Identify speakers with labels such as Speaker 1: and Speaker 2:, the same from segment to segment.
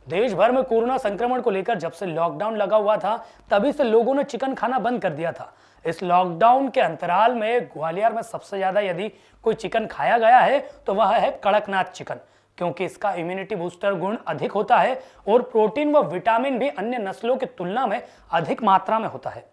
Speaker 1: देश भर में कोरोना संक्रमण को लेकर जब से लॉकडाउन लगा हुआ था, तभी से लोगों ने चिकन खाना बंद कर दिया था। इस लॉकडाउन के अंतराल में ग्वालियर में सबसे ज्यादा यदि कोई चिकन खाया गया है तो वह है कड़कनाथ चिकन, क्योंकि इसका इम्यूनिटी बूस्टर गुण अधिक होता है और प्रोटीन व विटामिन भी अन्य नस्लों की तुलना में अधिक मात्रा में होता है।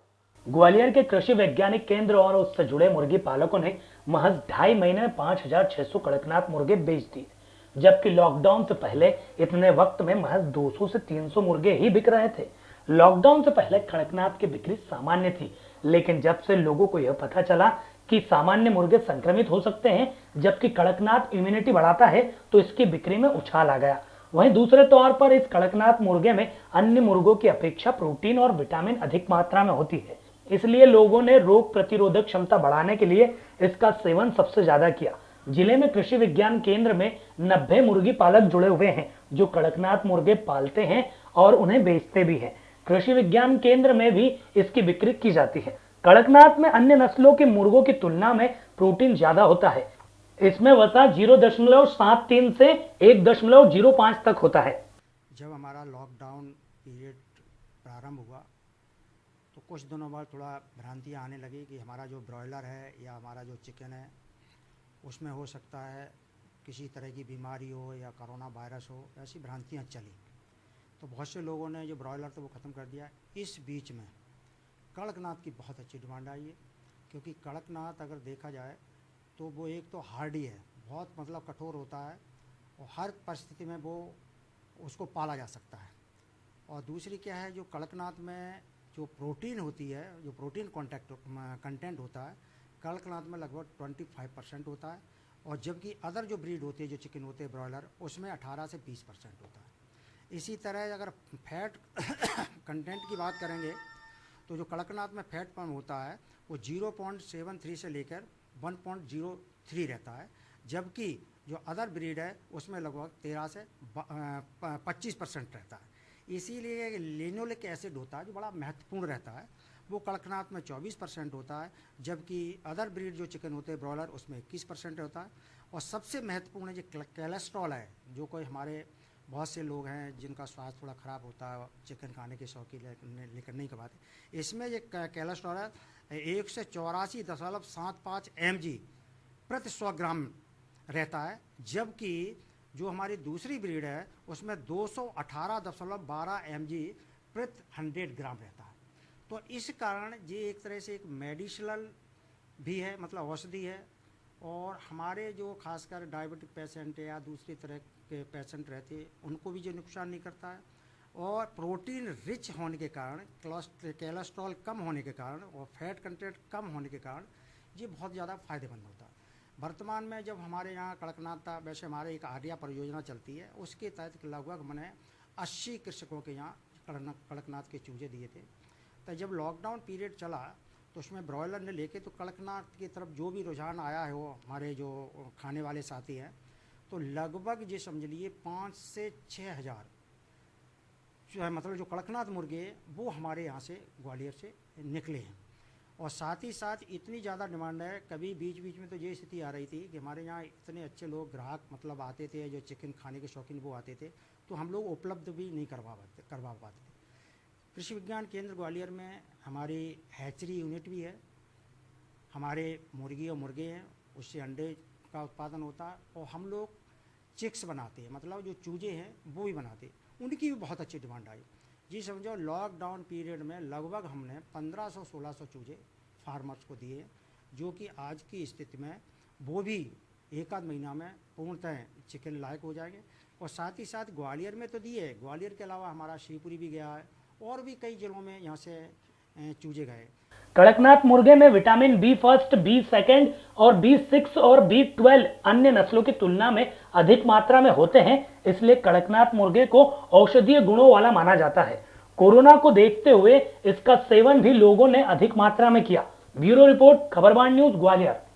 Speaker 1: ग्वालियर के कृषि वैज्ञानिक केंद्र और उससे जुड़े मुर्गी पालकों ने महज 2.5 महीने में 5,600 कड़कनाथ मुर्गे बेच दिए, जबकि लॉकडाउन से पहले इतने वक्त में महज 200 से 300 मुर्गे ही बिक रहे थे। लॉकडाउन से पहले कड़कनाथ की बिक्री सामान्य थी, लेकिन जब से लोगों को यह पता चला कि सामान्य मुर्गे संक्रमित हो सकते हैं जबकि कड़कनाथ इम्यूनिटी बढ़ाता है, तो इसकी बिक्री में उछाल आ गया। वहीं दूसरे तौर पर इस कड़कनाथ मुर्गे में अन्य मुर्गों की अपेक्षा प्रोटीन और विटामिन अधिक मात्रा में होती है, इसलिए लोगों ने रोग प्रतिरोधक क्षमता बढ़ाने के लिए इसका सेवन सबसे ज्यादा किया। जिले में कृषि विज्ञान केंद्र में 90 मुर्गी पालक जुड़े हुए हैं जो कड़कनाथ मुर्गे पालते हैं और उन्हें बेचते भी हैं। कृषि विज्ञान केंद्र में भी इसकी बिक्री की जाती है। कड़कनाथ में अन्य नस्लों के मुर्गों की तुलना में प्रोटीन ज्यादा होता है। इसमें वसा 0.73 से 1.05 तक होता है।
Speaker 2: जब हमारा लॉकडाउन पीरियड प्रारंभ हुआ तो कुछ दिनों बाद थोड़ा भ्रांतियाँ आने लगी कि हमारा जो ब्रॉयलर है या हमारा जो चिकन है उसमें हो सकता है किसी तरह की बीमारी हो या कोरोना वायरस हो, ऐसी भ्रांतियाँ चली। तो बहुत से लोगों ने जो ब्रॉयलर था वो ख़त्म कर दिया। इस बीच में कड़कनाथ की बहुत अच्छी डिमांड आई है, क्योंकि कड़कनाथ अगर देखा जाए तो वो एक तो हार्डी है, बहुत मतलब कठोर होता है और हर परिस्थिति में वो उसको पाला जा सकता है। और दूसरी क्या है, जो कड़कनाथ में जो प्रोटीन होती है, जो प्रोटीन कंटेंट होता है कड़कनाथ में लगभग 25% होता है, और जबकि अदर जो ब्रीड होती है, जो चिकन होते हैं ब्रॉयलर, उसमें 18 से 20% होता है। इसी तरह अगर फैट कंटेंट की बात करेंगे तो जो कड़कनाथ में फैट कम होता है वो 0.73 से लेकर 1.03 रहता है, जबकि जो अदर ब्रीड है उसमें लगभग 13 से 25% रहता है। इसीलिए लिनोलिक एसिड होता है जो बड़ा महत्वपूर्ण रहता है, वो कड़कनाथ में 24% होता है, जबकि अदर ब्रीड जो चिकन होते हैं ब्रॉयलर उसमें 21% होता है। और सबसे महत्वपूर्ण जो कोलेस्ट्रॉल है, जो कोई हमारे बहुत से लोग हैं जिनका स्वास्थ्य थोड़ा ख़राब होता है चिकन खाने के शौकीन लेकर नहीं कमाते, इसमें ये कोलेस्ट्रॉल है 184.75 mg प्रति 100 ग्राम रहता है, जबकि जो हमारी दूसरी ब्रीड है उसमें 218.12 mg प्रति 100 ग्राम रहता है। तो इस कारण ये एक तरह से एक मेडिसिनल भी है, मतलब औषधि है, और हमारे जो खासकर डायबिटिक पेशेंट या दूसरी तरह के पेशेंट रहते हैं उनको भी जो नुकसान नहीं करता है, और प्रोटीन रिच होने के कारण, कोलेस्ट्रॉल कम होने के कारण और फैट कंटेंट कम होने के कारण ये बहुत ज़्यादा फ़ायदेमंद होता है। वर्तमान में जब हमारे यहाँ कड़कनाथ था, वैसे हमारे एक आर्या परियोजना चलती है, उसके तहत लगभग मैंने 80 कृषकों के यहाँ कड़कनाथ के चूजे दिए थे। तो जब लॉकडाउन पीरियड चला तो उसमें ब्रॉयलर ने लेके तो कड़कनाथ की तरफ जो भी रुझान आया है, वो हमारे जो खाने वाले साथी हैं, तो लगभग ये समझ लिए 5 से 6 हज़ार मतलब जो कड़कनाथ मुर्गे वो हमारे यहाँ से ग्वालियर से निकले हैं। और साथ ही साथ इतनी ज़्यादा डिमांड है, कभी बीच बीच में तो ये स्थिति आ रही थी कि हमारे यहाँ इतने अच्छे लोग ग्राहक मतलब आते थे, जो चिकन खाने के शौकीन वो आते थे, तो हम लोग उपलब्ध भी नहीं करवा पाते थे। कृषि विज्ञान केंद्र ग्वालियर में हमारी हैचरी यूनिट भी है, हमारे मुर्गी और मुर्गे हैं, उससे अंडे का उत्पादन होता है, और हम लोग चिक्स बनाते हैं, मतलब जो चूजे हैं वो भी बनाते हैं, उनकी भी बहुत अच्छी डिमांड आई। जी समझो लॉकडाउन पीरियड में लगभग हमने 1500-1600 चूजे फार्मर्स को दिए, जो कि आज की स्थिति में वो भी एक आध महीना में पूर्णतः चिकन लायक हो जाएंगे। और साथ ही साथ ग्वालियर में तो दिए, ग्वालियर के अलावा हमारा शिवपुरी भी गया है और भी कई जिलों में यहाँ से चूजे गए।
Speaker 1: कड़कनाथ मुर्गे में विटामिन B1, B2 और B6 और B12 अन्य नस्लों की तुलना में अधिक मात्रा में होते हैं, इसलिए कड़कनाथ मुर्गे को औषधीय गुणों वाला माना जाता है। कोरोना को देखते हुए इसका सेवन भी लोगों ने अधिक मात्रा में किया। Bureau report, Khabarban news, Gwalior.